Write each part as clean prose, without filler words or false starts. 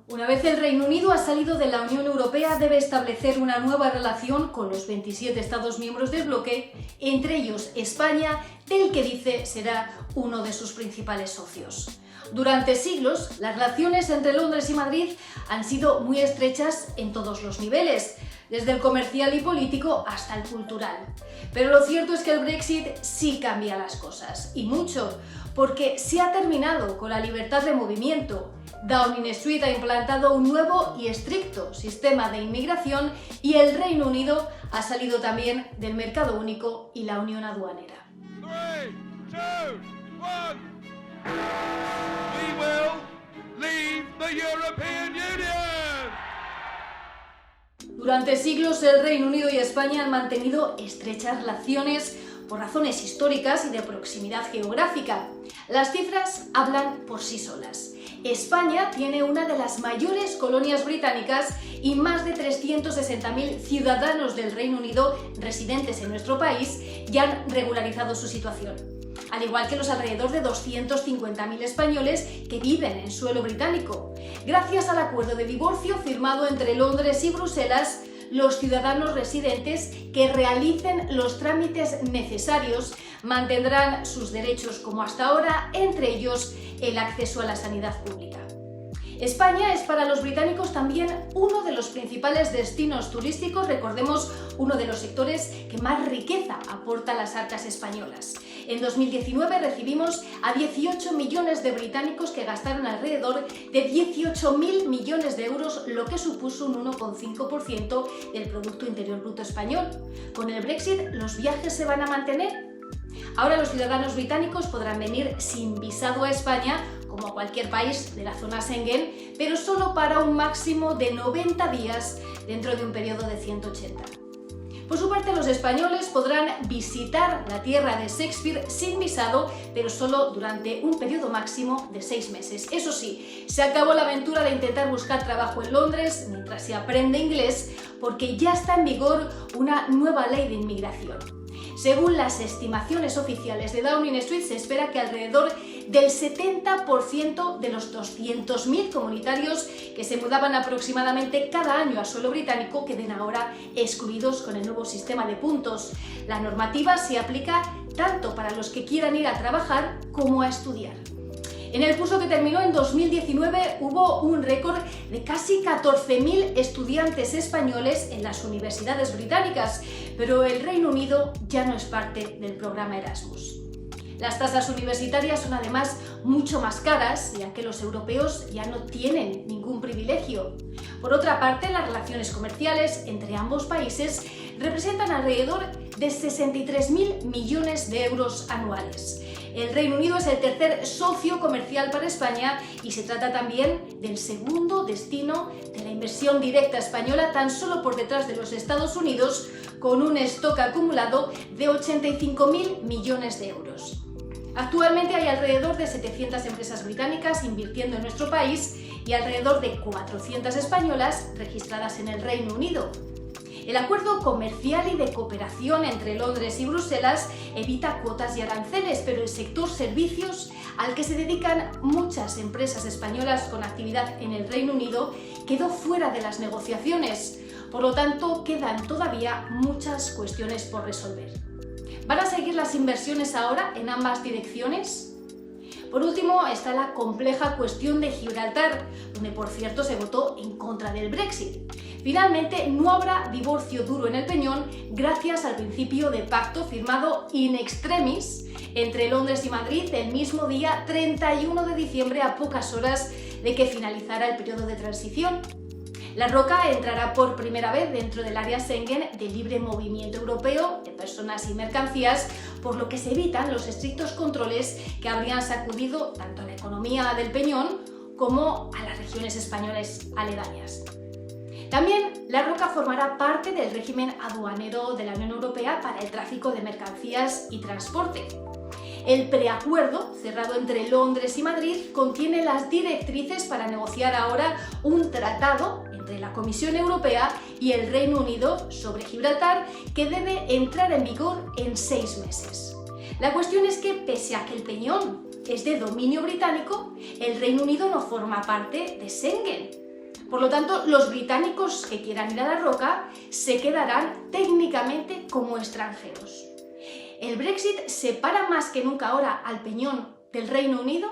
Una vez el Reino Unido ha salido de la Unión Europea, debe establecer una nueva relación con los 27 Estados miembros del bloque, entre ellos España, del que dice será uno de sus principales socios. Durante siglos, las relaciones entre Londres y Madrid han sido muy estrechas en todos los niveles, desde el comercial y político hasta el cultural. Pero lo cierto es que el Brexit sí cambia las cosas, y mucho, porque se ha terminado con la libertad de movimiento. Downing Street ha implantado un nuevo y estricto sistema de inmigración y el Reino Unido ha salido también del mercado único y la unión aduanera. 3, 2, 1. We will leave the European Union. Durante siglos el Reino Unido y España han mantenido estrechas relaciones por razones históricas y de proximidad geográfica. Las cifras hablan por sí solas. España tiene una de las mayores colonias británicas y más de 360.000 ciudadanos del Reino Unido residentes en nuestro país ya han regularizado su situación, al igual que los alrededor de 250.000 españoles que viven en suelo británico. Gracias al acuerdo de divorcio firmado entre Londres y Bruselas, los ciudadanos residentes que realicen los trámites necesarios mantendrán sus derechos como hasta ahora, entre ellos el acceso a la sanidad pública. España es para los británicos también uno de los principales destinos turísticos, recordemos, uno de los sectores que más riqueza aporta a las arcas españolas. En 2019 recibimos a 18 millones de británicos que gastaron alrededor de 18.000 millones de euros, lo que supuso un 1,5% del Producto Interior Bruto español. Con el Brexit, ¿los viajes se van a mantener? Ahora los ciudadanos británicos podrán venir sin visado a España, como a cualquier país de la zona Schengen, pero solo para un máximo de 90 días dentro de un periodo de 180. Por su parte, los españoles podrán visitar la tierra de Shakespeare sin visado, pero solo durante un periodo máximo de 6 meses. Eso sí, se acabó la aventura de intentar buscar trabajo en Londres mientras se aprende inglés, porque ya está en vigor una nueva ley de inmigración. Según las estimaciones oficiales de Downing Street, se espera que alrededor del 70% de los 200.000 comunitarios que se mudaban aproximadamente cada año a suelo británico queden ahora excluidos con el nuevo sistema de puntos. La normativa se aplica tanto para los que quieran ir a trabajar como a estudiar. En el curso que terminó en 2019 hubo un récord de casi 14.000 estudiantes españoles en las universidades británicas, pero el Reino Unido ya no es parte del programa Erasmus. Las tasas universitarias son además mucho más caras, ya que los europeos ya no tienen ningún privilegio. Por otra parte, las relaciones comerciales entre ambos países representan alrededor de 63.000 millones de euros anuales. El Reino Unido es el tercer socio comercial para España y se trata también del segundo destino de la inversión directa española, tan solo por detrás de los Estados Unidos, con un stock acumulado de 85.000 millones de euros. Actualmente hay alrededor de 700 empresas británicas invirtiendo en nuestro país y alrededor de 400 españolas registradas en el Reino Unido. El acuerdo comercial y de cooperación entre Londres y Bruselas evita cuotas y aranceles, pero el sector servicios, al que se dedican muchas empresas españolas con actividad en el Reino Unido, quedó fuera de las negociaciones. Por lo tanto, quedan todavía muchas cuestiones por resolver. ¿Van a seguir las inversiones ahora en ambas direcciones? Por último, está la compleja cuestión de Gibraltar, donde por cierto se votó en contra del Brexit. Finalmente, no habrá divorcio duro en el Peñón gracias al principio de pacto firmado in extremis entre Londres y Madrid el mismo día 31 de diciembre, a pocas horas de que finalizara el periodo de transición. La Roca entrará por primera vez dentro del área Schengen de libre movimiento europeo de personas y mercancías, por lo que se evitan los estrictos controles que habrían sacudido tanto a la economía del Peñón como a las regiones españolas aledañas. También La Roca formará parte del régimen aduanero de la Unión Europea para el tráfico de mercancías y transporte. El preacuerdo, cerrado entre Londres y Madrid, contiene las directrices para negociar ahora un tratado entre la Comisión Europea y el Reino Unido sobre Gibraltar, que debe entrar en vigor en 6 meses. La cuestión es que, pese a que el Peñón es de dominio británico, el Reino Unido no forma parte de Schengen. Por lo tanto, los británicos que quieran ir a la Roca se quedarán técnicamente como extranjeros. ¿El Brexit separa más que nunca ahora al Peñón del Reino Unido?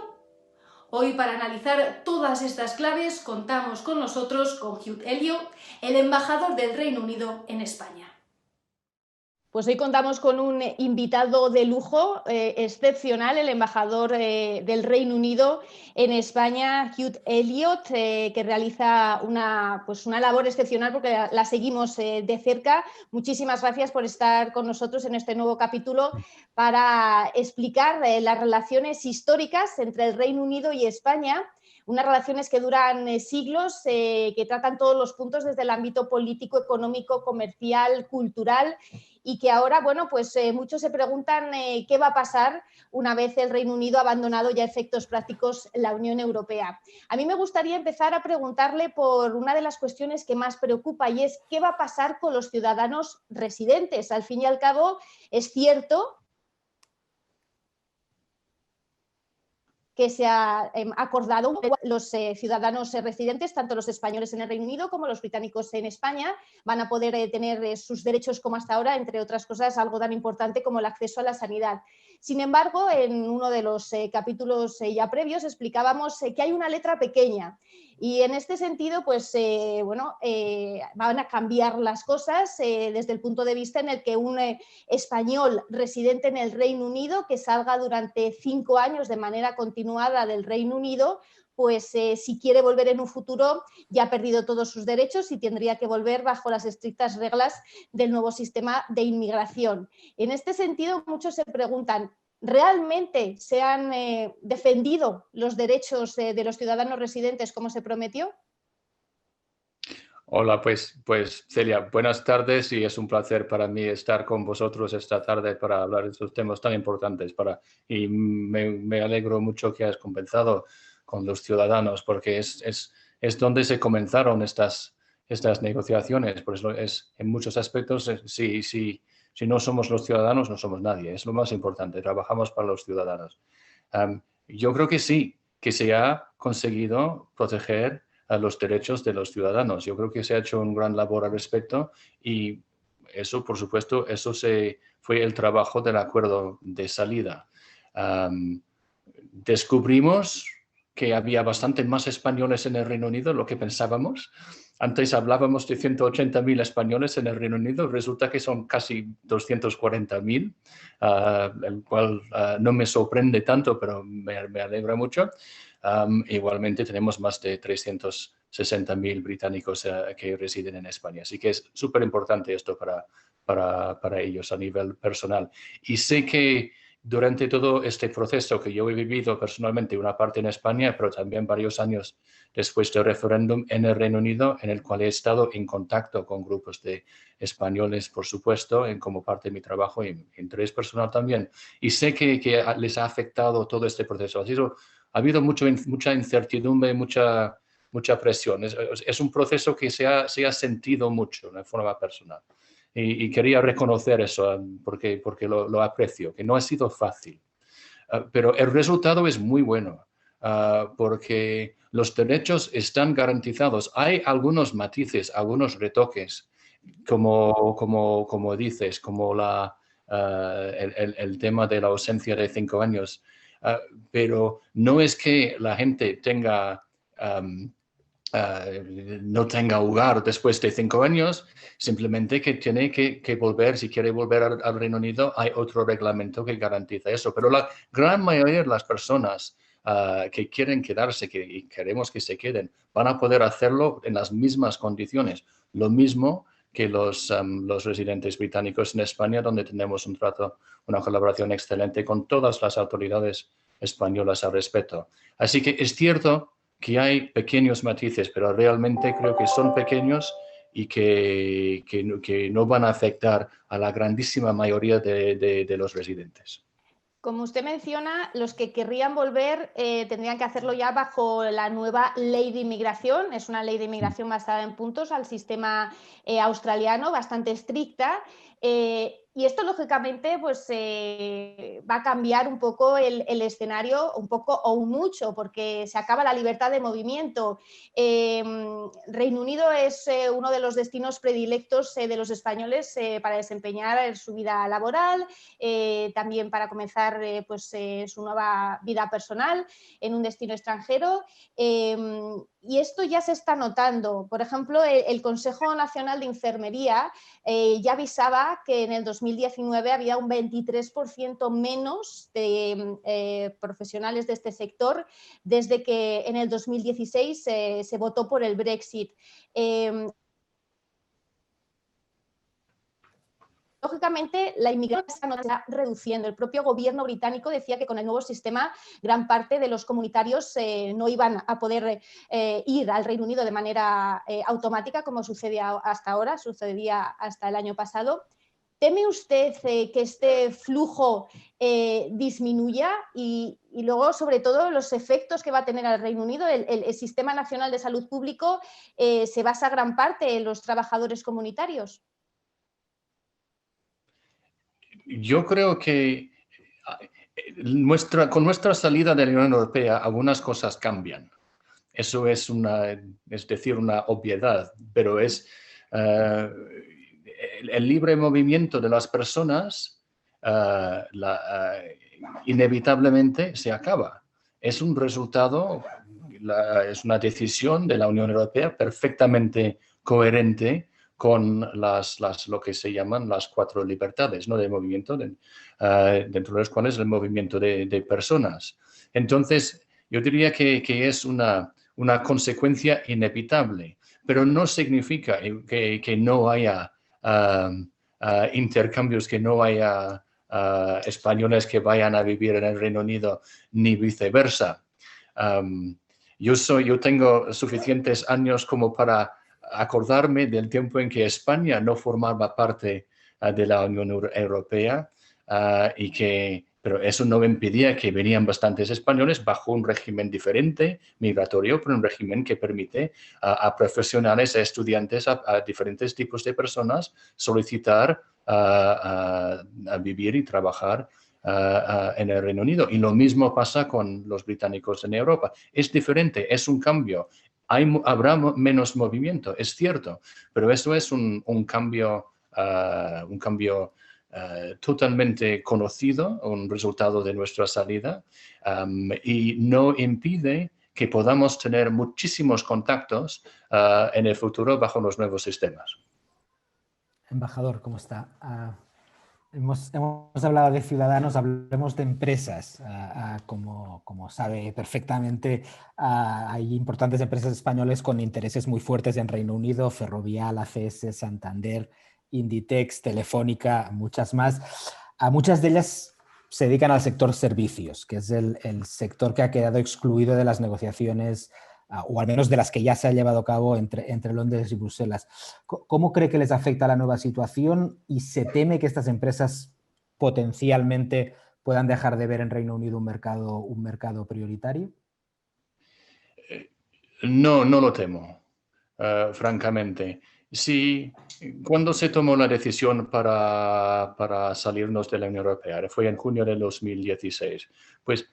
Hoy, para analizar todas estas claves, contamos con nosotros con Hugh Elliott, el embajador del Reino Unido en España. Pues hoy contamos con un invitado de lujo, excepcional, el embajador del Reino Unido en España, Hugh Elliott, que realiza una labor excepcional porque la seguimos de cerca. Muchísimas gracias por estar con nosotros en este nuevo capítulo para explicar las relaciones históricas entre el Reino Unido y España. Unas relaciones que duran siglos, que tratan todos los puntos desde el ámbito político, económico, comercial, cultural, y que ahora, bueno, pues muchos se preguntan qué va a pasar una vez el Reino Unido ha abandonado ya efectos prácticos la Unión Europea. A mí me gustaría empezar a preguntarle por una de las cuestiones que más preocupa, y es qué va a pasar con los ciudadanos residentes. Al fin y al cabo, es cierto que se ha acordado los ciudadanos residentes, tanto los españoles en el Reino Unido como los británicos en España, van a poder tener sus derechos como hasta ahora, entre otras cosas, algo tan importante como el acceso a la sanidad. Sin embargo, en uno de los capítulos ya previos explicábamos que hay una letra pequeña, y en este sentido, pues van a cambiar las cosas desde el punto de vista en el que un español residente en el Reino Unido que salga durante 5 años de manera continuada del Reino Unido, pues si quiere volver en un futuro ya ha perdido todos sus derechos y tendría que volver bajo las estrictas reglas del nuevo sistema de inmigración. En este sentido, muchos se preguntan, ¿realmente se han defendido los derechos de los ciudadanos residentes como se prometió? Hola, pues Celia, buenas tardes, y es un placer para mí estar con vosotros esta tarde para hablar de estos temas tan importantes y me alegro mucho que hayas comenzado con los ciudadanos, porque es donde se comenzaron estas negociaciones. Por eso en muchos aspectos, si no somos los ciudadanos, no somos nadie. Es lo más importante, trabajamos para los ciudadanos. Yo creo que sí, que se ha conseguido proteger a los derechos de los ciudadanos. Yo creo que se ha hecho un gran labor al respecto, y eso, por supuesto, fue el trabajo del acuerdo de salida. Descubrimos que había bastante más españoles en el Reino Unido de lo que pensábamos. Antes hablábamos de 180.000 españoles en el Reino Unido, resulta que son casi 240.000, el cual no me sorprende tanto, pero me alegra mucho. Igualmente tenemos más de 360.000 británicos que residen en España, así que es súper importante esto para ellos a nivel personal. Y sé que durante todo este proceso que yo he vivido personalmente, una parte en España, pero también varios años después del referéndum en el Reino Unido, en el cual he estado en contacto con grupos de españoles, por supuesto, como parte de mi trabajo y interés personal también. Y sé que les ha afectado todo este proceso. Ha habido mucha incertidumbre, mucha presión. Es un proceso que se ha sentido mucho de forma personal. Y quería reconocer eso porque lo aprecio, que no ha sido fácil. Pero el resultado es muy bueno, porque los derechos están garantizados. Hay algunos matices, algunos retoques, como dices, como el tema de la ausencia de 5 años. Pero no es que la gente no tenga hogar después de 5 años, simplemente que tiene que volver. Si quiere volver al Reino Unido, hay otro reglamento que garantiza eso. Pero la gran mayoría de las personas que quieren quedarse, y queremos que se queden, van a poder hacerlo en las mismas condiciones. Lo mismo que los residentes británicos en España, donde tenemos una colaboración excelente con todas las autoridades españolas al respecto. Así que es cierto que hay pequeños matices, pero realmente creo que son pequeños y que no van a afectar a la grandísima mayoría de los residentes. Como usted menciona, los que querrían volver tendrían que hacerlo ya bajo la nueva ley de inmigración. Es una ley de inmigración basada en puntos al sistema australiano, bastante estricta. Y esto, lógicamente, pues va a cambiar un poco el escenario, un poco o mucho, porque se acaba la libertad de movimiento. Reino Unido es uno de los destinos predilectos de los españoles para desempeñar su vida laboral, también para comenzar su nueva vida personal en un destino extranjero. Y esto ya se está notando. Por ejemplo, el Consejo Nacional de Enfermería ya avisaba que en el 2019 había un 23% menos de profesionales de este sector desde que en el 2016 se votó por el Brexit. Lógicamente, la inmigración no se está reduciendo. El propio gobierno británico decía que con el nuevo sistema gran parte de los comunitarios no iban a poder ir al Reino Unido de manera automática, como sucedía hasta ahora, sucedía hasta el año pasado. ¿Teme usted que este flujo disminuya y luego, sobre todo, los efectos que va a tener el Reino Unido? El Sistema Nacional de Salud Público se basa gran parte en los trabajadores comunitarios. Yo creo que con nuestra salida de la Unión Europea algunas cosas cambian. Eso es decir, una obviedad, pero es el libre movimiento de las personas inevitablemente se acaba. Es un resultado, es una decisión de la Unión Europea perfectamente coherente con lo que se llaman las 4 libertades, ¿no?, de movimiento, dentro de las cuales el movimiento de personas. Entonces, yo diría que es una consecuencia inevitable, pero no significa que no haya intercambios, que no haya españoles que vayan a vivir en el Reino Unido, ni viceversa. Yo tengo suficientes años como para acordarme del tiempo en que España no formaba parte de la Unión Europea, pero eso no impedía que venían bastantes españoles bajo un régimen diferente, migratorio, pero un régimen que permite a profesionales, a estudiantes, a diferentes tipos de personas solicitar a vivir y trabajar en el Reino Unido. Y lo mismo pasa con los británicos en Europa. Es diferente, es un cambio. Habrá menos movimiento, es cierto, pero eso es un cambio totalmente conocido, un resultado de nuestra salida, y no impide que podamos tener muchísimos contactos en el futuro bajo los nuevos sistemas. Embajador, ¿cómo está? Hemos hablado de ciudadanos, hablemos de empresas. Como sabe perfectamente, hay importantes empresas españolas con intereses muy fuertes en Reino Unido: Ferrovial, ACS, Santander, Inditex, Telefónica, muchas más. Muchas de ellas se dedican al sector servicios, que es el sector que ha quedado excluido de las negociaciones, o al menos de las que ya se ha llevado a cabo entre Londres y Bruselas. ¿Cómo cree que les afecta la nueva situación y se teme que estas empresas potencialmente puedan dejar de ver en Reino Unido un mercado prioritario? No lo temo, francamente. Sí, cuando se tomó la decisión para salirnos de la Unión Europea, fue en junio de 2016, pues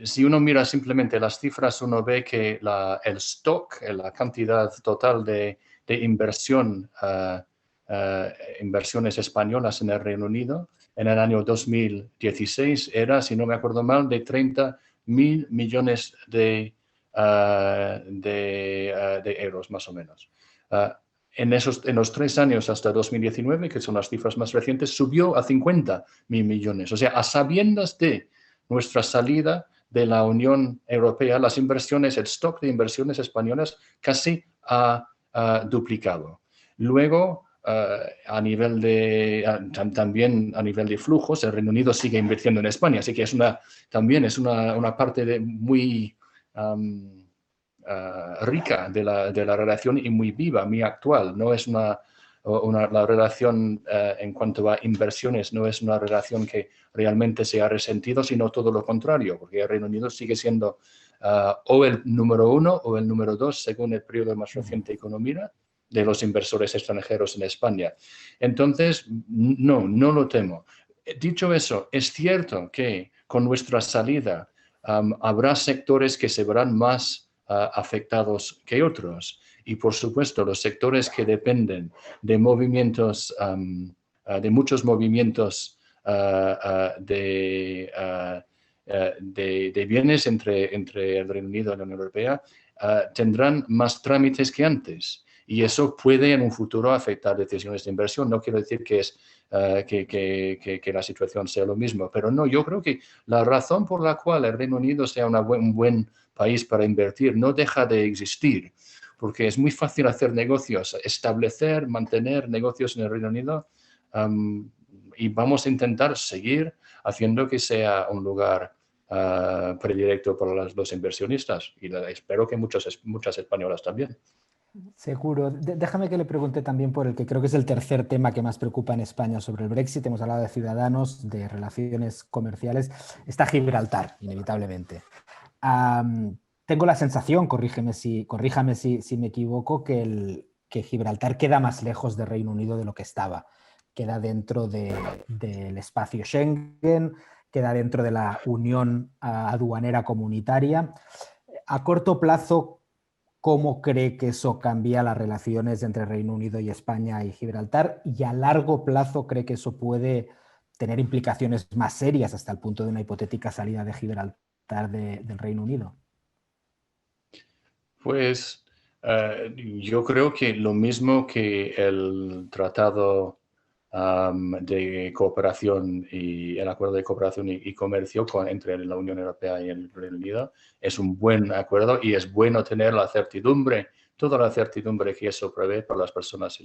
si uno mira simplemente las cifras, uno ve que el stock, la cantidad total de inversión, inversiones españolas en el Reino Unido en el año 2016 era, si no me acuerdo mal, de 30.000 millones de euros, más o menos. En los 3 años hasta 2019, que son las cifras más recientes, subió a 50.000 millones. O sea, a sabiendas de nuestra salida de la Unión Europea, las inversiones, el stock de inversiones españolas casi ha duplicado. Luego, también a nivel de flujos, el Reino Unido sigue invirtiendo en España, así que también es una parte muy rica de la relación y muy viva, muy actual. No es la relación en cuanto a inversiones, no es una relación que realmente se ha resentido, sino todo lo contrario, porque el Reino Unido sigue siendo o el número 1 o el número 2, según el periodo más reciente que uno mira, de los inversores extranjeros en España. Entonces, no lo temo. Dicho eso, es cierto que con nuestra salida habrá sectores que se verán más afectados que otros. Y, por supuesto, los sectores que dependen de movimientos, de muchos movimientos de bienes entre el Reino Unido y la Unión Europea, tendrán más trámites que antes. Y eso puede en un futuro afectar decisiones de inversión. No quiero decir que la situación sea lo mismo, pero no, yo creo que la razón por la cual el Reino Unido sea un buen país para invertir no deja de existir, porque es muy fácil hacer negocios, establecer, mantener negocios en el Reino Unido, y vamos a intentar seguir haciendo que sea un lugar predilecto para los inversionistas, y espero que muchas españolas también. Seguro. Déjame que le pregunte también por el que creo que es el tercer tema que más preocupa en España sobre el Brexit. Hemos hablado de ciudadanos, de relaciones comerciales. Está Gibraltar, inevitablemente. Tengo la sensación, corríjame si me equivoco, que Gibraltar queda más lejos de Reino Unido de lo que estaba. Queda dentro del espacio Schengen, queda dentro de la Unión Aduanera Comunitaria. A corto plazo, ¿cómo cree que eso cambia las relaciones entre Reino Unido y España y Gibraltar? Y a largo plazo, ¿cree que eso puede tener implicaciones más serias hasta el punto de una hipotética salida de Gibraltar del Reino Unido? Pues yo creo que lo mismo que el tratado de cooperación y el acuerdo de cooperación y comercio entre la Unión Europea y el Reino Unido es un buen acuerdo, y es bueno tener la certidumbre, toda la certidumbre que eso prevé para las personas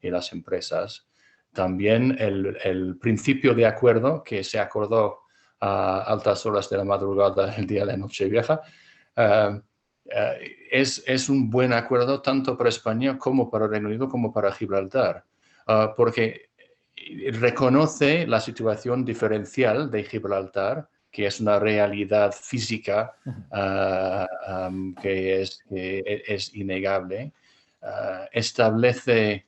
y las empresas. También el principio de acuerdo que se acordó a altas horas de la madrugada el día de la Nochevieja, es un buen acuerdo tanto para España como para el Reino Unido como para Gibraltar, porque reconoce la situación diferencial de Gibraltar, que es una realidad física que es innegable. Establece,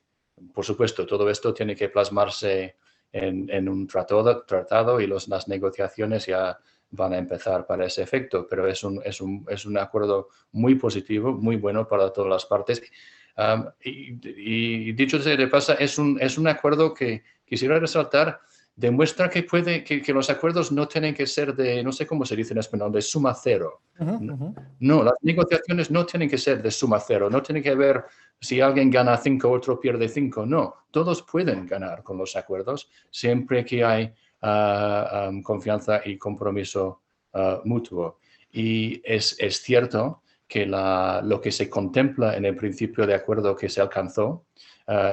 por supuesto, todo esto tiene que plasmarse en un tratado, y las negociaciones ya van a empezar para ese efecto, pero es un acuerdo muy positivo, muy bueno para todas las partes. Y dicho sea de paso, es un acuerdo que quisiera resaltar, demuestra que los acuerdos no tienen que ser no sé cómo se dice en español, de suma cero. No, las negociaciones no tienen que ser de suma cero, no tiene que ver si alguien gana 5, otro pierde 5, no. Todos pueden ganar con los acuerdos, siempre que hay confianza y compromiso mutuo. Y es cierto que lo que se contempla en el principio de acuerdo que se alcanzó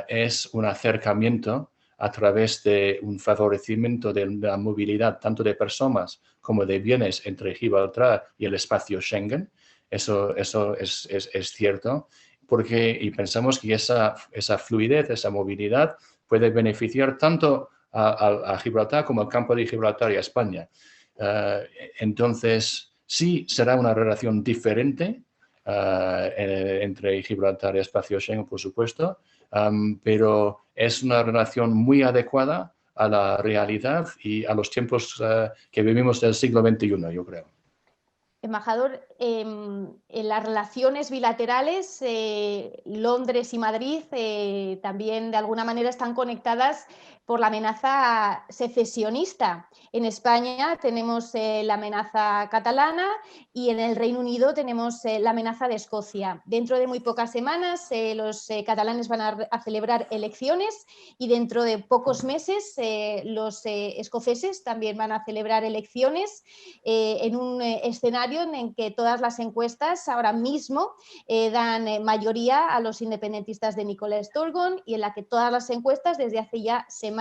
es un acercamiento a través de un favorecimiento de la movilidad tanto de personas como de bienes entre Gibraltar y el espacio Schengen. Eso es cierto, y pensamos que esa fluidez, esa movilidad puede beneficiar tanto a Gibraltar como al campo de Gibraltar y a España. Entonces, sí será una relación diferente entre Gibraltar y espacio Schengen, por supuesto, pero es una relación muy adecuada a la realidad y a los tiempos que vivimos del siglo XXI, yo creo. Embajador, en las relaciones bilaterales, Londres y Madrid también de alguna manera están conectadas por la amenaza secesionista. En España tenemos la amenaza catalana y en el Reino Unido tenemos la amenaza de Escocia. Dentro de muy pocas semanas los catalanes van a celebrar elecciones, y dentro de pocos meses los escoceses también van a celebrar elecciones en un escenario en que todas las encuestas ahora mismo dan mayoría a los independentistas de Nicola Sturgeon, y en la que todas las encuestas desde hace ya semanas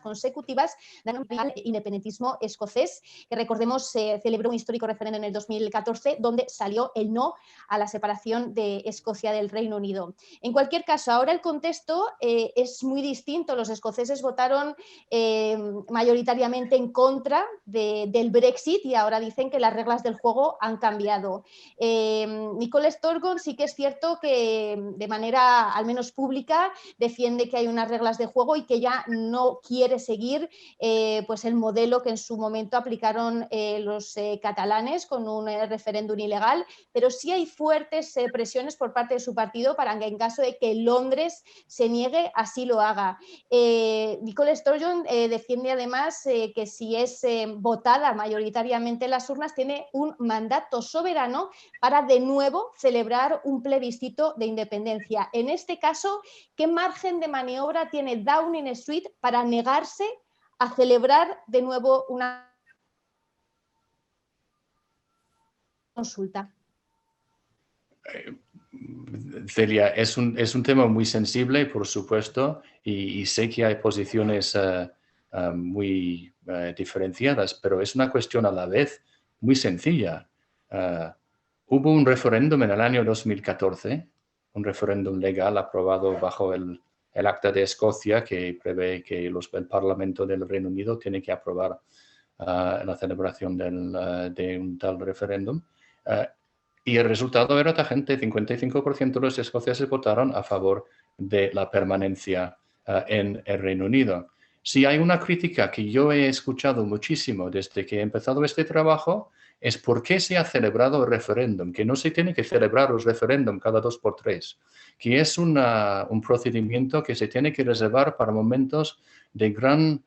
consecutivas del independentismo escocés, que recordemos celebró un histórico referéndum en el 2014 donde salió el no a la separación de Escocia del Reino Unido. En cualquier caso, ahora el contexto es muy distinto. Los escoceses votaron mayoritariamente en contra del Brexit y ahora dicen que las reglas del juego han cambiado. Nicola Sturgeon sí que es cierto que de manera al menos pública defiende que hay unas reglas de juego y que ya no quiere seguir pues el modelo que en su momento aplicaron los catalanes con un referéndum ilegal, pero sí hay fuertes presiones por parte de su partido para que en caso de que Londres se niegue, así lo haga. Nicola Sturgeon defiende además que si es votada mayoritariamente en las urnas, tiene un mandato soberano para de nuevo celebrar un plebiscito de independencia. En este caso, ¿qué margen de maniobra tiene Downing Street para negarse a celebrar de nuevo una consulta? Celia, es un tema muy sensible, por supuesto, y sé que hay posiciones muy diferenciadas, pero es una cuestión a la vez muy sencilla. Hubo un referéndum en el año 2014, un referéndum legal aprobado bajo el Acta de Escocia, que prevé que el Parlamento del Reino Unido tiene que aprobar la celebración de un tal referéndum. Y el resultado era tajante: 55% de los escoceses votaron a favor de la permanencia en el Reino Unido. Si hay una crítica que yo he escuchado muchísimo desde que he empezado este trabajo, es por qué se ha celebrado el referéndum, que no se tiene que celebrar los referéndum cada 2 por 3, que es un procedimiento que se tiene que reservar para momentos de gran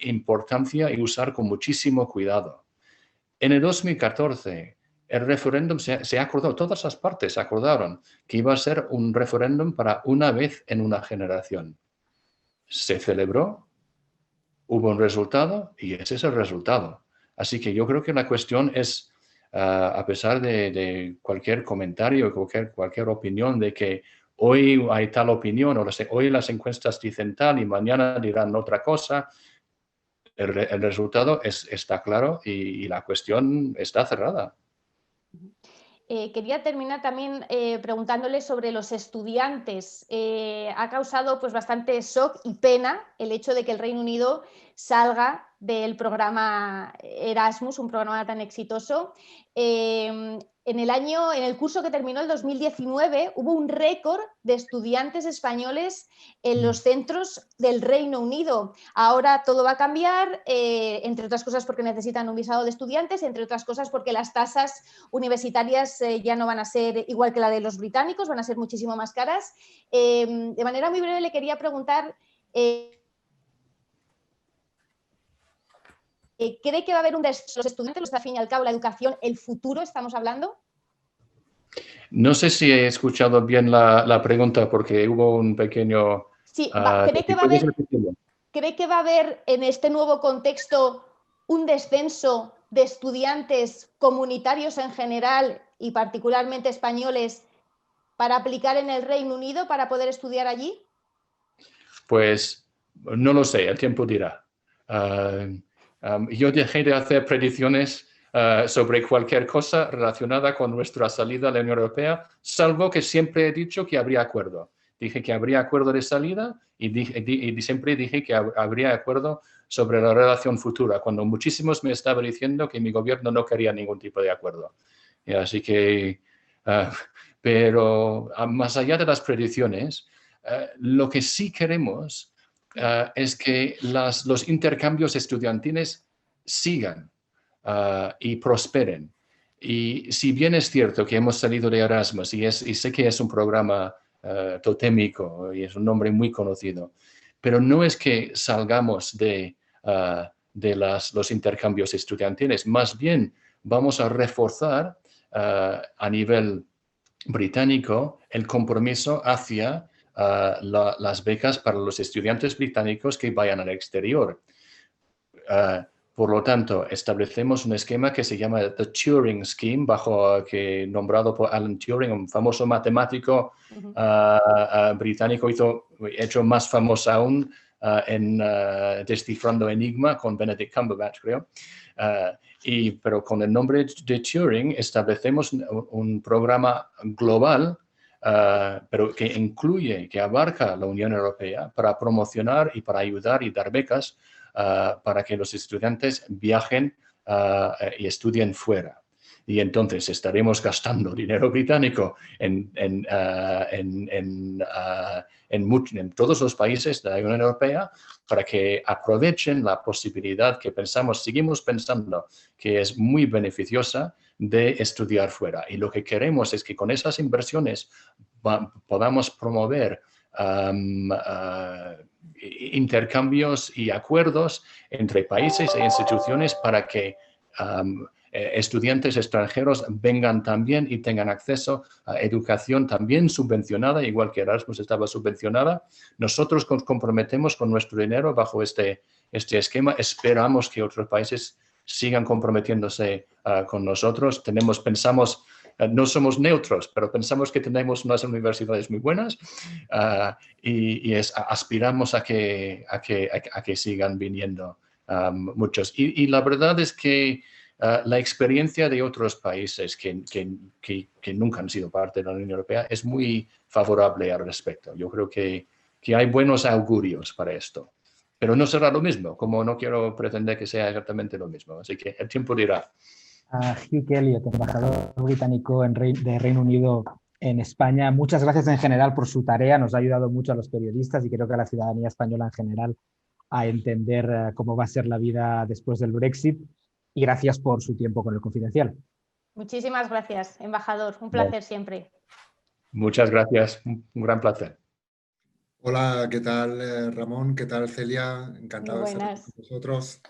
importancia y usar con muchísimo cuidado. En el 2014, el referéndum se acordó, todas las partes acordaron que iba a ser un referéndum para una vez en una generación. Se celebró, hubo un resultado y ese es el resultado. Así que yo creo que la cuestión es, a pesar de cualquier comentario, cualquier opinión de que hoy hay tal opinión o hoy las encuestas dicen tal y mañana dirán otra cosa, el resultado está claro y la cuestión está cerrada. Quería terminar también preguntándole sobre los estudiantes. Ha causado pues, bastante shock y pena el hecho de que el Reino Unido salga del programa Erasmus, un programa tan exitoso. En el curso que terminó el 2019 hubo un récord de estudiantes españoles en los centros del Reino Unido. Ahora todo va a cambiar, entre otras cosas porque necesitan un visado de estudiantes, entre otras cosas porque las tasas universitarias ya no van a ser igual que la de los británicos, van a ser muchísimo más caras. De manera muy breve le quería preguntar, ¿cree que va a haber los estudiantes, al fin y al cabo la educación, el futuro estamos hablando? No sé si he escuchado bien la pregunta porque hubo un pequeño... Sí, ¿cree que va a haber en este nuevo contexto un descenso de estudiantes comunitarios en general y particularmente españoles para aplicar en el Reino Unido para poder estudiar allí? Pues no lo sé, el tiempo dirá. Yo dejé de hacer predicciones sobre cualquier cosa relacionada con nuestra salida a la Unión Europea, salvo que siempre he dicho que habría acuerdo. Dije que habría acuerdo de salida y siempre dije que habría acuerdo sobre la relación futura, cuando muchísimos me estaban diciendo que mi gobierno no quería ningún tipo de acuerdo. Y así que, pero más allá de las predicciones, lo que sí queremos es que los intercambios estudiantiles sigan y prosperen. Y si bien es cierto que hemos salido de Erasmus y sé que es un programa totémico y es un nombre muy conocido, pero no es que salgamos de los intercambios estudiantiles, más bien vamos a reforzar a nivel británico el compromiso hacia las becas para los estudiantes británicos que vayan al exterior. Por lo tanto, establecemos un esquema que se llama The Turing Scheme, nombrado por Alan Turing, un famoso matemático británico, hecho más famoso aún en Descifrando Enigma con Benedict Cumberbatch, creo. Pero con el nombre de Turing establecemos un programa global, pero que incluye, que abarca la Unión Europea para promocionar y para ayudar y dar becas para que los estudiantes viajen y estudien fuera. Y entonces estaremos gastando dinero británico en todos los países de la Unión Europea para que aprovechen la posibilidad que seguimos pensando que es muy beneficiosa de estudiar fuera. Y lo que queremos es que con esas inversiones podamos promover intercambios y acuerdos entre países e instituciones para que estudiantes extranjeros vengan también y tengan acceso a educación también subvencionada, igual que Erasmus estaba subvencionada. Nosotros nos comprometemos con nuestro dinero bajo este esquema. Esperamos que otros países sigan comprometiéndose con nosotros. Pensamos, no somos neutros, pero pensamos que tenemos unas universidades muy buenas y aspiramos a que sigan viniendo muchos. Y la verdad es que la experiencia de otros países que nunca han sido parte de la Unión Europea es muy favorable al respecto. Yo creo que hay buenos augurios para esto. Pero no será lo mismo, como no quiero pretender que sea exactamente lo mismo. Así que el tiempo dirá. Hugh Elliot, embajador británico de Reino Unido en España, muchas gracias en general por su tarea. Nos ha ayudado mucho a los periodistas y creo que a la ciudadanía española en general a entender cómo va a ser la vida después del Brexit. Y gracias por su tiempo con El Confidencial. Muchísimas gracias, embajador. Un placer siempre. Muchas gracias. Un gran placer. Hola, ¿qué tal Ramón? ¿Qué tal Celia? Encantado de estar con vosotros.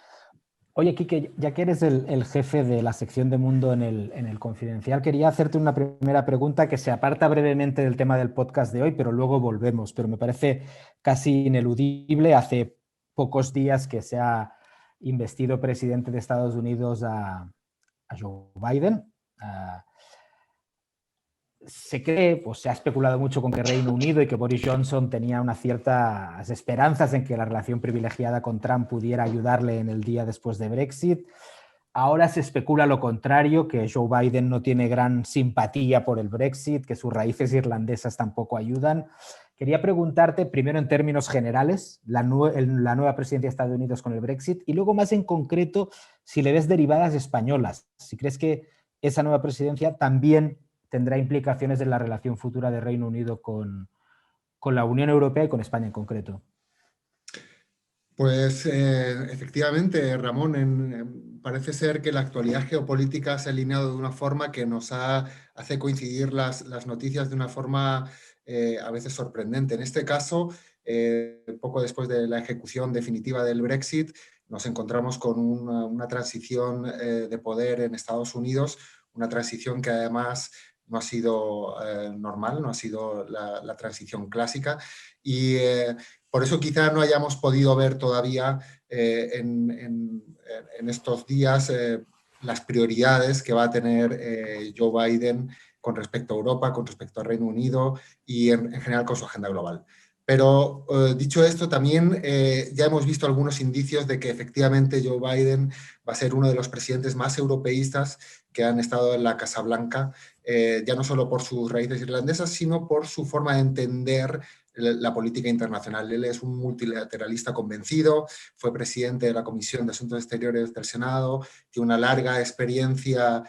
Oye, Quique, ya que eres el jefe de la sección de Mundo en el Confidencial, quería hacerte una primera pregunta que se aparta brevemente del tema del podcast de hoy, pero luego volvemos. Pero me parece casi ineludible. Hace pocos días que se ha investido presidente de Estados Unidos a Joe Biden. Se cree, pues se ha especulado mucho con que Reino Unido y que Boris Johnson tenía unas ciertas esperanzas en que la relación privilegiada con Trump pudiera ayudarle en el día después de Brexit. Ahora se especula lo contrario, que Joe Biden no tiene gran simpatía por el Brexit, que sus raíces irlandesas tampoco ayudan. Quería preguntarte, primero en términos generales, la nueva presidencia de Estados Unidos con el Brexit, y luego más en concreto, si le ves derivadas españolas, si crees que esa nueva presidencia también tendrá implicaciones en la relación futura de Reino Unido con la Unión Europea y con España en concreto. Pues efectivamente, Ramón, parece ser que la actualidad geopolítica se ha alineado de una forma que nos hace coincidir las noticias de una forma a veces sorprendente. En este caso, poco después de la ejecución definitiva del Brexit, nos encontramos con una transición de poder en Estados Unidos, una transición que además no ha sido normal, no ha sido la transición clásica y por eso quizá no hayamos podido ver todavía en estos días las prioridades que va a tener Joe Biden con respecto a Europa, con respecto al Reino Unido y en general con su agenda global. Pero dicho esto, también ya hemos visto algunos indicios de que efectivamente Joe Biden va a ser uno de los presidentes más europeístas que han estado en la Casa Blanca, ya no solo por sus raíces irlandesas, sino por su forma de entender la política internacional. Él es un multilateralista convencido, fue presidente de la Comisión de Asuntos Exteriores del Senado, tiene una larga experiencia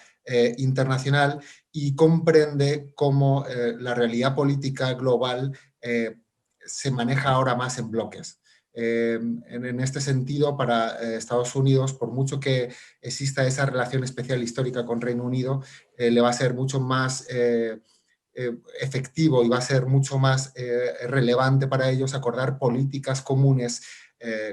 internacional y comprende cómo la realidad política global se maneja ahora más en bloques. En este sentido, para Estados Unidos, por mucho que exista esa relación especial histórica con Reino Unido, le va a ser mucho más efectivo y va a ser mucho más relevante para ellos acordar políticas comunes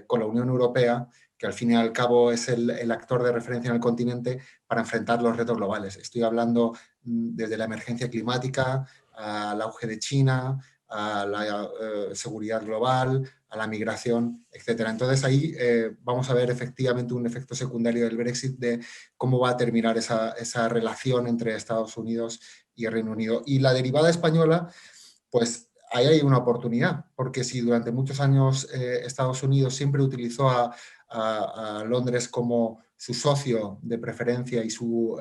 con la Unión Europea, que al fin y al cabo es el actor de referencia en el continente para enfrentar los retos globales. Estoy hablando desde la emergencia climática, al auge de China, a la seguridad global, a la migración, etc. Entonces ahí vamos a ver efectivamente un efecto secundario del Brexit de cómo va a terminar esa relación entre Estados Unidos y el Reino Unido. Y la derivada española, pues ahí hay una oportunidad, porque si durante muchos años Estados Unidos siempre utilizó a Londres como su socio de preferencia y su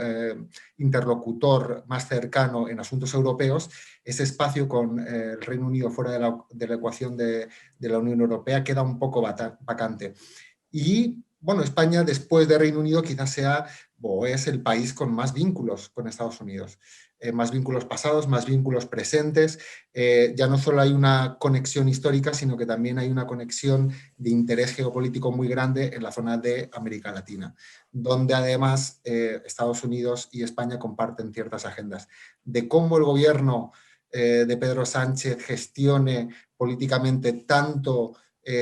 interlocutor más cercano en asuntos europeos, ese espacio con el Reino Unido fuera de la ecuación de la Unión Europea queda un poco vacante. Y bueno, España después de Reino Unido quizás sea o es el país con más vínculos con Estados Unidos. Más vínculos pasados, más vínculos presentes. Ya no solo hay una conexión histórica, sino que también hay una conexión de interés geopolítico muy grande en la zona de América Latina, donde además Estados Unidos y España comparten ciertas agendas. De cómo el gobierno de Pedro Sánchez gestione políticamente tanto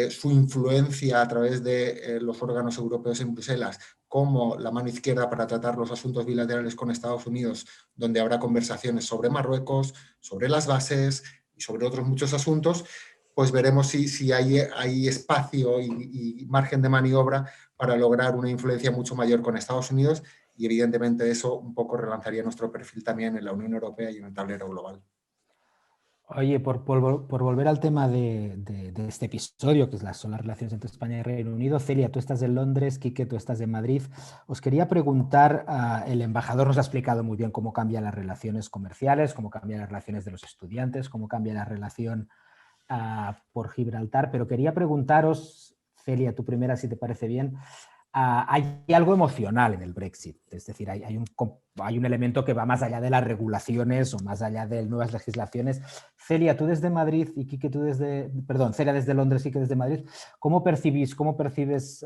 su influencia a través de los órganos europeos en Bruselas, como la mano izquierda para tratar los asuntos bilaterales con Estados Unidos, donde habrá conversaciones sobre Marruecos, sobre las bases y sobre otros muchos asuntos, pues veremos si hay espacio y margen de maniobra para lograr una influencia mucho mayor con Estados Unidos, y evidentemente eso un poco relanzaría nuestro perfil también en la Unión Europea y en el tablero global. Oye, por volver al tema de este episodio, que son las relaciones entre España y Reino Unido, Celia, tú estás en Londres, Quique, tú estás en Madrid. Os quería preguntar, el embajador nos ha explicado muy bien cómo cambian las relaciones comerciales, cómo cambian las relaciones de los estudiantes, cómo cambia la relación por Gibraltar, pero quería preguntaros, Celia, tú primera, si te parece bien, hay algo emocional en el Brexit, es decir, hay un elemento que va más allá de las regulaciones o más allá de nuevas legislaciones. Celia, tú desde Madrid y Quique, tú desde, perdón, Celia desde Londres y Quique desde Madrid, ¿cómo percibes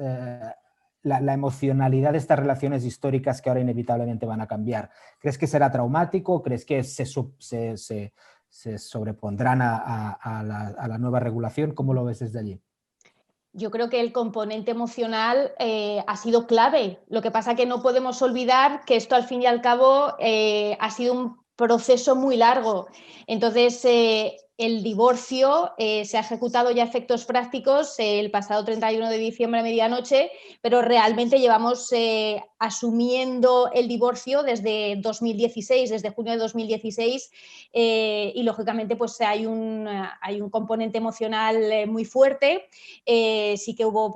la emocionalidad de estas relaciones históricas que ahora inevitablemente van a cambiar? ¿Crees que será traumático? ¿Crees que se sobrepondrán a la nueva regulación? ¿Cómo lo ves desde allí? Yo creo que el componente emocional ha sido clave. Lo que pasa es que no podemos olvidar que esto al fin y al cabo ha sido un proceso muy largo. Entonces, el divorcio se ha ejecutado ya a efectos prácticos el pasado 31 de diciembre a medianoche, pero realmente llevamos asumiendo el divorcio desde 2016, desde junio de 2016, y lógicamente pues hay un componente emocional muy fuerte. Sí que hubo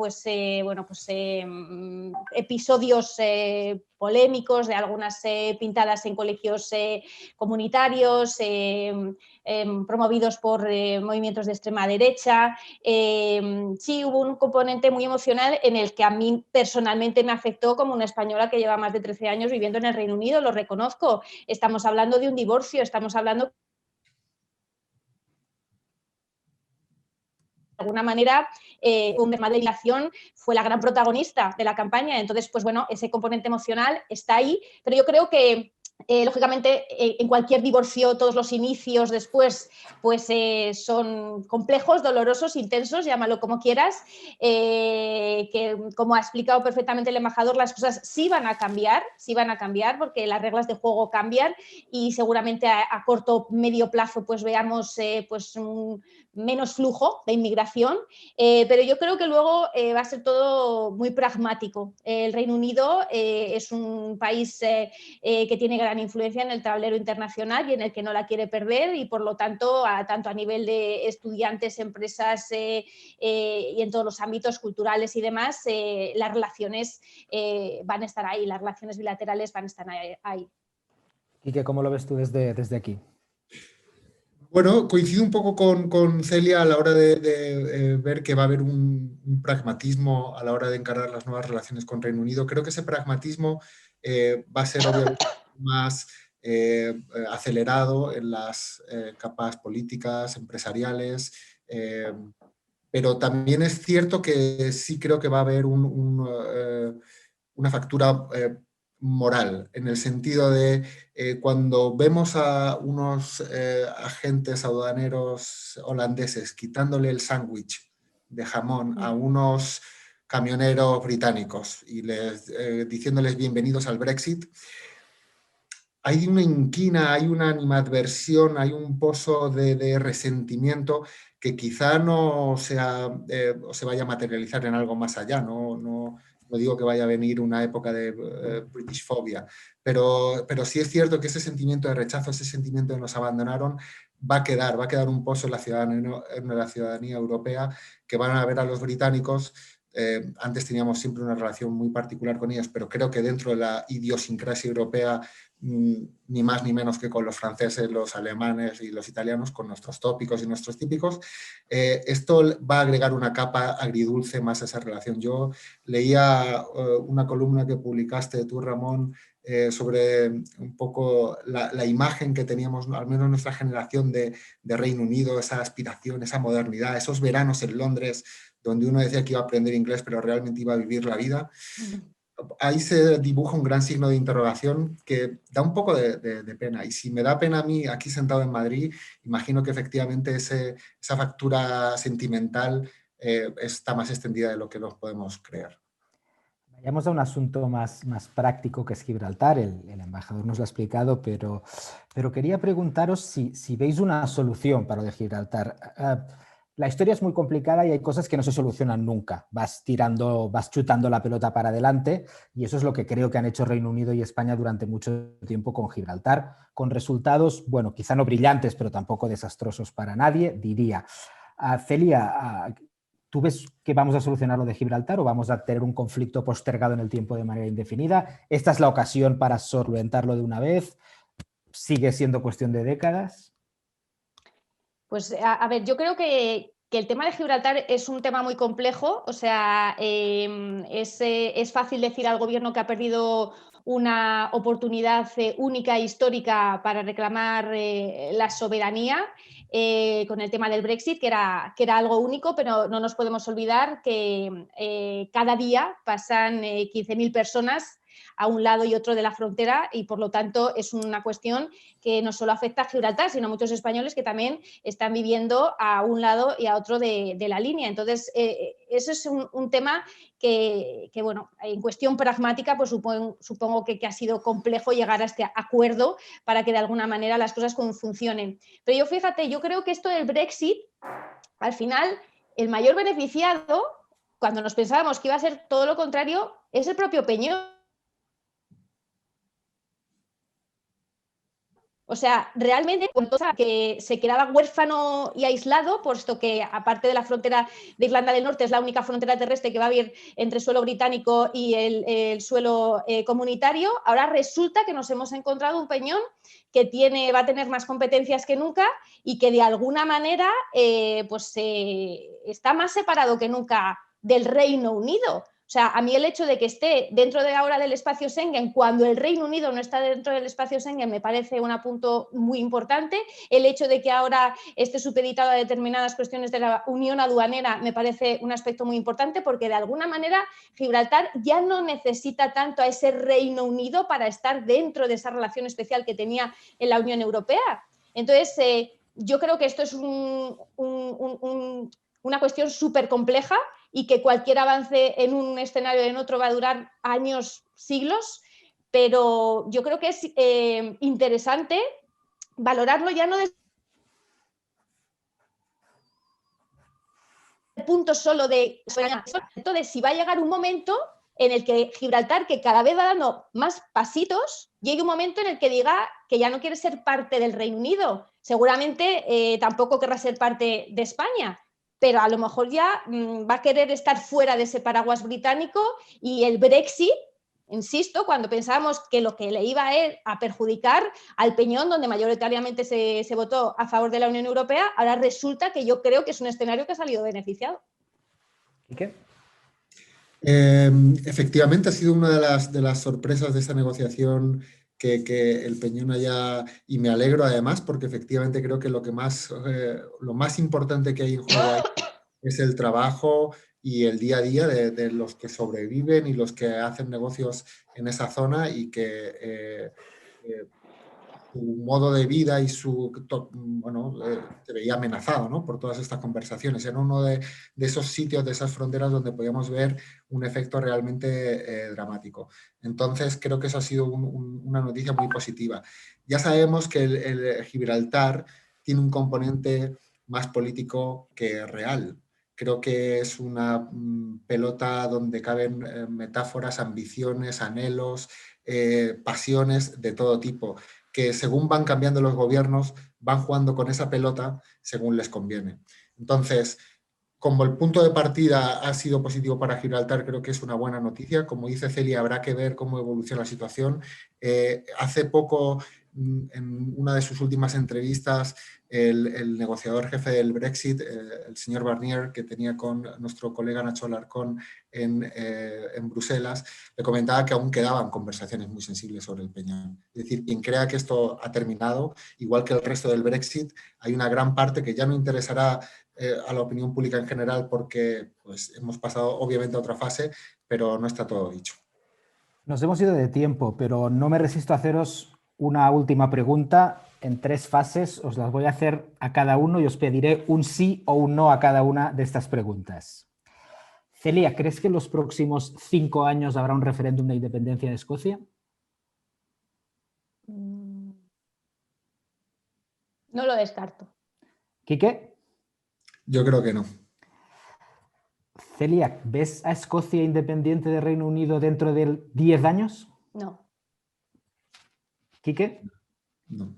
episodios polémicos de algunas pintadas en colegios comunitarios, promovidos por movimientos de extrema derecha. Sí, hubo un componente muy emocional en el que a mí personalmente me afectó como una española que lleva más de 13 años viviendo en el Reino Unido, lo reconozco. Estamos hablando de un divorcio, estamos hablando de alguna manera, un tema de dilación fue la gran protagonista de la campaña. Entonces, pues bueno, ese componente emocional está ahí, pero yo creo que lógicamente, en cualquier divorcio, todos los inicios después pues, son complejos, dolorosos, intensos, llámalo como quieras, que como ha explicado perfectamente el embajador, las cosas sí van a cambiar porque las reglas de juego cambian y seguramente a corto medio plazo pues veamos pues menos flujo de inmigración, pero yo creo que luego va a ser todo muy pragmático. El Reino Unido es un país que tiene gran influencia en el tablero internacional y en el que no la quiere perder, y por lo tanto, tanto a nivel de estudiantes, empresas y en todos los ámbitos culturales y demás, las relaciones van a estar ahí, las relaciones bilaterales van a estar ahí. Quique, ¿cómo lo ves tú desde aquí? Bueno, coincido un poco con Celia a la hora de ver que va a haber un pragmatismo a la hora de encarar las nuevas relaciones con Reino Unido. Creo que ese pragmatismo va a ser obviamente más acelerado en las capas políticas, empresariales, pero también es cierto que sí creo que va a haber una factura moral, en el sentido de cuando vemos a unos agentes aduaneros holandeses quitándole el sándwich de jamón a unos camioneros británicos y diciéndoles bienvenidos al Brexit, hay una inquina, hay una animadversión, hay un pozo de resentimiento que quizá no sea, o se vaya a materializar en algo más allá, no no digo que vaya a venir una época de British phobia, pero sí es cierto que ese sentimiento de rechazo, ese sentimiento de nos abandonaron, va a quedar un pozo en la ciudadanía europea, que van a ver a los británicos. Antes teníamos siempre una relación muy particular con ellos, pero creo que dentro de la idiosincrasia europea, ni más ni menos que con los franceses, los alemanes y los italianos, con nuestros tópicos y nuestros típicos, esto va a agregar una capa agridulce más a esa relación. Yo leía una columna que publicaste tú, Ramón, sobre un poco la imagen que teníamos, al menos nuestra generación de Reino Unido, esa aspiración, esa modernidad, esos veranos en Londres, donde uno decía que iba a aprender inglés, pero realmente iba a vivir la vida. Ahí se dibuja un gran signo de interrogación que da un poco de pena. Y si me da pena a mí, aquí sentado en Madrid, imagino que efectivamente esa factura sentimental está más extendida de lo que nos podemos creer. Vayamos a un asunto más práctico, que es Gibraltar. El embajador nos lo ha explicado, pero quería preguntaros si veis una solución para lo de Gibraltar. La historia es muy complicada y hay cosas que no se solucionan nunca. Vas chutando la pelota para adelante, y eso es lo que creo que han hecho Reino Unido y España durante mucho tiempo con Gibraltar, con resultados, bueno, quizá no brillantes, pero tampoco desastrosos para nadie, diría. Celia, ¿tú ves que vamos a solucionar lo de Gibraltar o vamos a tener un conflicto postergado en el tiempo de manera indefinida? ¿Esta es la ocasión para solventarlo de una vez? ¿Sigue siendo cuestión de décadas? Pues a ver, yo creo que el tema de Gibraltar es un tema muy complejo. O sea, es fácil decir al gobierno que ha perdido una oportunidad única e histórica para reclamar la soberanía con el tema del Brexit, que era algo único, pero no nos podemos olvidar que cada día pasan 15.000 personas a un lado y otro de la frontera, y por lo tanto es una cuestión que no solo afecta a Gibraltar, sino a muchos españoles que también están viviendo a un lado y a otro de la línea. Entonces, eso es un tema que, bueno, en cuestión pragmática, pues supongo que ha sido complejo llegar a este acuerdo para que de alguna manera las cosas funcionen. Pero yo creo que esto del Brexit, al final, el mayor beneficiado, cuando nos pensábamos que iba a ser todo lo contrario, es el propio Peñón. O sea, realmente que se quedaba huérfano y aislado, puesto que aparte de la frontera de Irlanda del Norte es la única frontera terrestre que va a haber entre suelo británico y el suelo comunitario, ahora resulta que nos hemos encontrado un Peñón que va a tener más competencias que nunca y que de alguna manera está más separado que nunca del Reino Unido. O sea, a mí el hecho de que esté dentro de ahora del espacio Schengen, cuando el Reino Unido no está dentro del espacio Schengen, me parece un punto muy importante. El hecho de que ahora esté supeditado a determinadas cuestiones de la unión aduanera me parece un aspecto muy importante, porque de alguna manera Gibraltar ya no necesita tanto a ese Reino Unido para estar dentro de esa relación especial que tenía en la Unión Europea. Entonces, yo creo que esto es una cuestión súper compleja y que cualquier avance en un escenario o en otro va a durar años, siglos, pero yo creo que es interesante valorarlo ya no desde el punto solo de si va a llegar un momento en el que Gibraltar, que cada vez va dando más pasitos, llegue un momento en el que diga que ya no quiere ser parte del Reino Unido. Seguramente tampoco querrá ser parte de España, pero a lo mejor ya va a querer estar fuera de ese paraguas británico, y el Brexit, insisto, cuando pensábamos que lo que le iba a perjudicar al Peñón, donde mayoritariamente se votó a favor de la Unión Europea, ahora resulta que yo creo que es un escenario que ha salido beneficiado. ¿Y qué? Efectivamente, ha sido una de las sorpresas de esta negociación que el Peñón haya, y me alegro además, porque efectivamente creo que lo más importante que hay en juego ahí es el trabajo y el día a día de los que sobreviven y los que hacen negocios en esa zona, y que su modo de vida y se veía amenazado, ¿no?, por todas estas conversaciones. Era uno de esos sitios, de esas fronteras donde podíamos ver un efecto realmente dramático. Entonces, creo que eso ha sido una noticia muy positiva. Ya sabemos que el Gibraltar tiene un componente más político que real. Creo que es una pelota donde caben metáforas, ambiciones, anhelos, pasiones de todo tipo, que según van cambiando los gobiernos, van jugando con esa pelota según les conviene. Entonces, como el punto de partida ha sido positivo para Gibraltar, creo que es una buena noticia. Como dice Celia, habrá que ver cómo evoluciona la situación. Hace poco, en una de sus últimas entrevistas, el negociador jefe del Brexit, el señor Barnier, que tenía con nuestro colega Nacho Alarcón en Bruselas, le comentaba que aún quedaban conversaciones muy sensibles sobre el Peñón. Es decir, quien crea que esto ha terminado, igual que el resto del Brexit, hay una gran parte que ya no interesará a la opinión pública en general porque pues, hemos pasado obviamente a otra fase, pero no está todo dicho. Nos hemos ido de tiempo, pero no me resisto a haceros una última pregunta en 3 fases. Os las voy a hacer a cada uno y os pediré un sí o un no a cada una de estas preguntas. Celia, ¿crees que en los próximos 5 años habrá un referéndum de independencia de Escocia? No lo descarto. ¿Quique? Yo creo que no. Celia, ¿ves a Escocia independiente del Reino Unido dentro de 10 años? No. ¿Quique? No.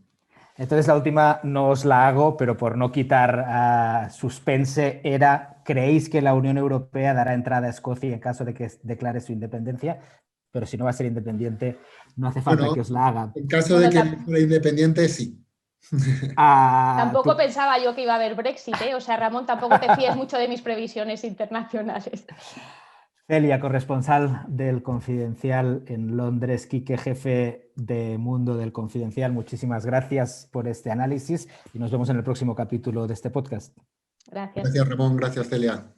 Entonces la última no os la hago, pero por no quitar suspense era, ¿creéis que la Unión Europea dará entrada a Escocia en caso de que declare su independencia? Pero si no va a ser independiente, no hace falta que os la haga. En caso de que fuera independiente, sí. Tampoco pensaba yo que iba a haber Brexit, ¿eh? O sea, Ramón, tampoco te fíes mucho de mis previsiones internacionales. Celia, corresponsal del Confidencial en Londres, Quique, jefe de Mundo del Confidencial, muchísimas gracias por este análisis y nos vemos en el próximo capítulo de este podcast. Gracias. Gracias, Ramón. Gracias, Celia.